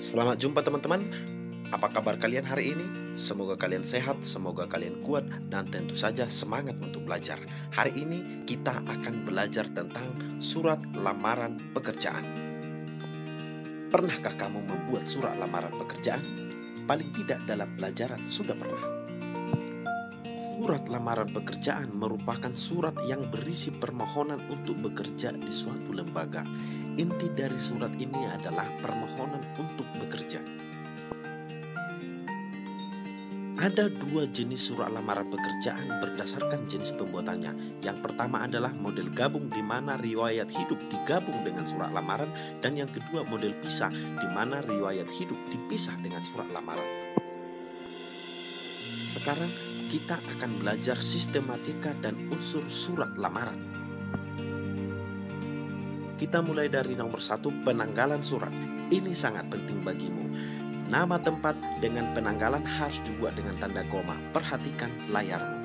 Selamat jumpa teman-teman. Apa kabar kalian hari ini? Semoga kalian sehat, semoga kalian kuat, dan tentu saja semangat untuk belajar. Hari ini kita akan belajar tentang surat lamaran pekerjaan. Pernahkah kamu membuat surat lamaran pekerjaan? Paling tidak dalam pelajaran sudah pernah. Surat lamaran pekerjaan merupakan surat yang berisi permohonan untuk bekerja di suatu lembaga. Inti dari surat ini adalah permohonan untuk bekerja. Ada dua jenis surat lamaran pekerjaan berdasarkan jenis pembuatannya. Yang pertama adalah model gabung di mana riwayat hidup digabung dengan surat lamaran, dan yang kedua model pisah di mana riwayat hidup dipisah dengan surat lamaran. Sekarang kita akan belajar sistematika dan unsur surat lamaran. Kita mulai dari nomor 1, penanggalan surat. Ini sangat penting bagimu. Nama tempat dengan penanggalan harus dibuat dengan tanda koma. Perhatikan layarmu.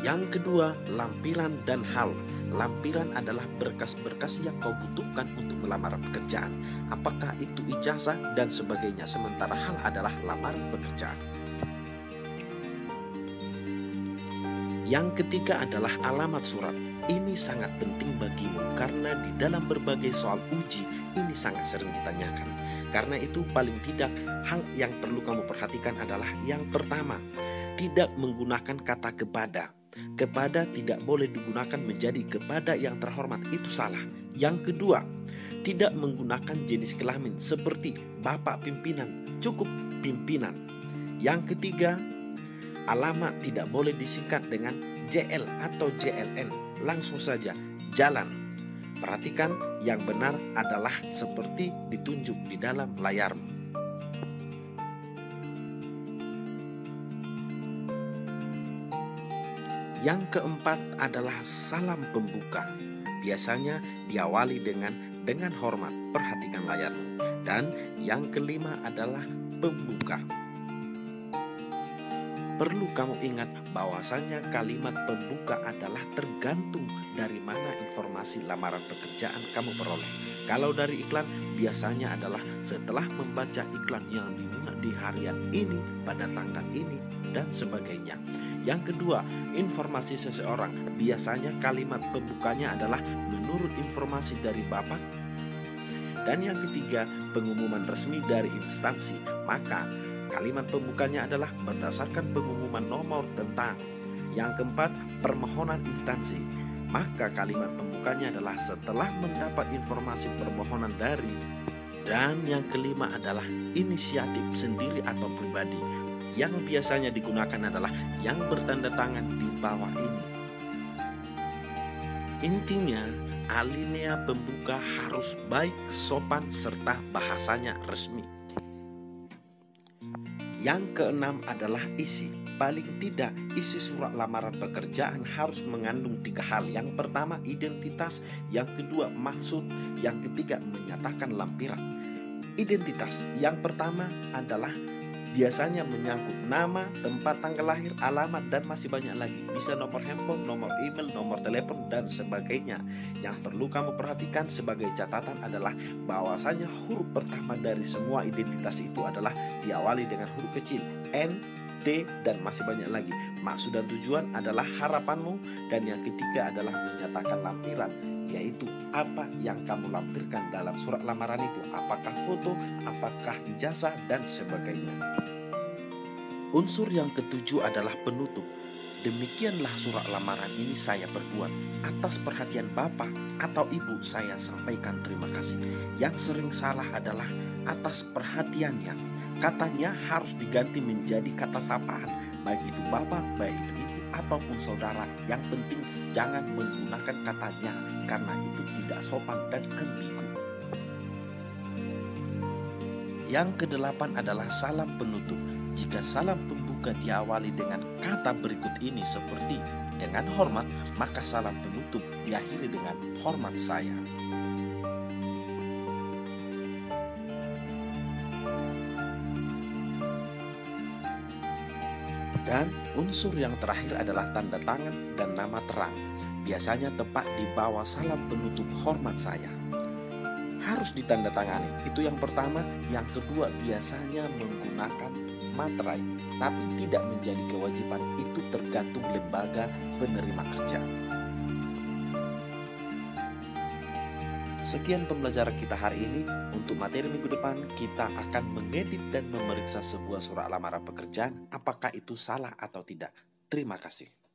Yang kedua, lampiran dan hal. Lampiran adalah berkas-berkas yang kau butuhkan untuk melamar pekerjaan. Apakah itu ijazah dan sebagainya. Sementara hal adalah lamaran pekerjaan. Yang ketiga adalah alamat surat. Ini sangat penting bagimu karena di dalam berbagai soal uji ini sangat sering ditanyakan. Karena itu paling tidak hal yang perlu kamu perhatikan adalah yang pertama, tidak menggunakan kata kepada. Kepada tidak boleh digunakan menjadi kepada yang terhormat, itu salah. Yang kedua, tidak menggunakan jenis kelamin seperti bapak pimpinan, cukup pimpinan. Yang ketiga, alamat tidak boleh disingkat dengan JL atau JLN. Langsung saja jalan. Perhatikan yang benar adalah seperti ditunjuk di dalam layarmu. Yang keempat adalah salam pembuka. Biasanya diawali dengan hormat. Perhatikan layarmu. Dan yang kelima adalah pembuka. Perlu kamu ingat bahwasannya kalimat pembuka adalah tergantung dari mana informasi lamaran pekerjaan kamu peroleh. Kalau dari iklan, biasanya adalah setelah membaca iklan yang dimuat di harian ini, pada tanggal ini, dan sebagainya. Yang kedua, informasi seseorang. Biasanya kalimat pembukanya adalah menurut informasi dari Bapak. Dan yang ketiga, pengumuman resmi dari instansi. Maka kalimat pembukanya adalah berdasarkan pengumuman nomor tentang. Yang keempat, permohonan instansi. Maka kalimat pembukanya adalah setelah mendapat informasi permohonan dari. Dan yang kelima adalah inisiatif sendiri atau pribadi. Yang biasanya digunakan adalah yang bertanda tangan di bawah ini. Intinya, alinea pembuka harus baik, sopan, serta bahasanya resmi. Yang keenam adalah isi. Paling tidak, isi surat lamaran pekerjaan harus mengandung 3 hal. Yang pertama, identitas. Yang kedua, maksud. Yang ketiga, menyatakan lampiran. Identitas yang pertama adalah biasanya menyangkut nama, tempat tanggal lahir, alamat, dan masih banyak lagi. Bisa nomor handphone, nomor email, nomor telepon, dan sebagainya. Yang perlu kamu perhatikan sebagai catatan adalah bahwasanya huruf pertama dari semua identitas itu adalah diawali dengan huruf kecil N, T, dan masih banyak lagi. Maksud dan tujuan adalah harapanmu. Dan yang ketiga adalah menyatakan lampiran, yaitu apa yang kamu lampirkan dalam surat lamaran itu. Apakah foto, apakah ijazah, dan sebagainya. Unsur yang ketujuh adalah penutup. Demikianlah surat lamaran ini saya berbuat. Atas perhatian Bapak atau Ibu saya sampaikan terima kasih. Yang sering salah adalah atas perhatiannya. Katanya harus diganti menjadi kata sapaan. Baik itu Bapak, baik itu Ibu, ataupun saudara. Yang penting jangan menggunakan katanya, karena itu tidak sopan dan ambigu. Yang kedelapan adalah salam penutup. Jika salam pembuka diawali dengan kata berikut ini seperti dengan hormat, maka salam penutup diakhiri dengan hormat saya. Dan unsur yang terakhir adalah tanda tangan dan nama terang. Biasanya tepat di bawah salam penutup hormat saya. harus ditandatangani. Itu yang pertama. Yang kedua, biasanya menggunakan materai, tapi tidak menjadi kewajiban. Itu tergantung lembaga penerima kerja. Sekian pembelajaran kita hari ini. Untuk materi minggu depan, kita akan mengedit dan memeriksa sebuah surat lamaran pekerjaan, apakah itu salah atau tidak. Terima kasih.